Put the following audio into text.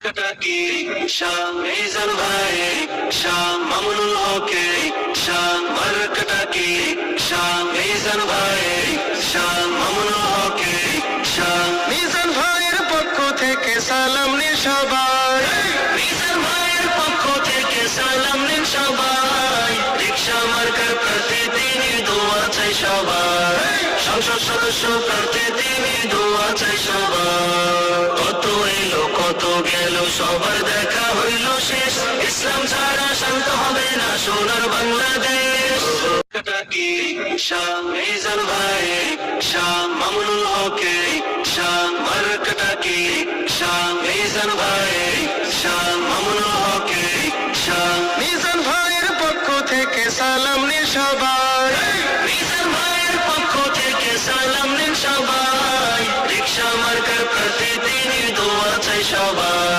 কি শাম মিজান ভাই শাম মামুনুল হকে শাম মার্কাটা কি শাম মিজান ভাই শাম মামুনুল হকে শাম মিজান ভাইয়ের পক্ষ থেকে সালাম নিন সবাই মিজান ভাইয়ের পক্ষ থেকে সালাম নিন সবাই রিকশা মার্কার প্রতি তিনি দোয়া চাই সবাই সংসদ সদস্য প্রার্থী তিনি দোয়া চাই সবাই কত এলো কত গেল সবার দেখা হইল শেষ ইসলাম ছাড়া শান্ত হবে না সোনার বাংলাদেশ কি শাম মিজান ভাই শাম মামুনুল হকে শাম মার্কাটা কি শাম মিজান ভাই শাম মামুনুল হকে শাম মিজান ভাইয়ের পক্ষ থেকে সালাম নিন সবাই মিজান ভাইয়ের পক্ষ থেকে সালাম নিন সবাই রিকশা মার্কার প্রতি তিনি দোয়া চাই সবাই।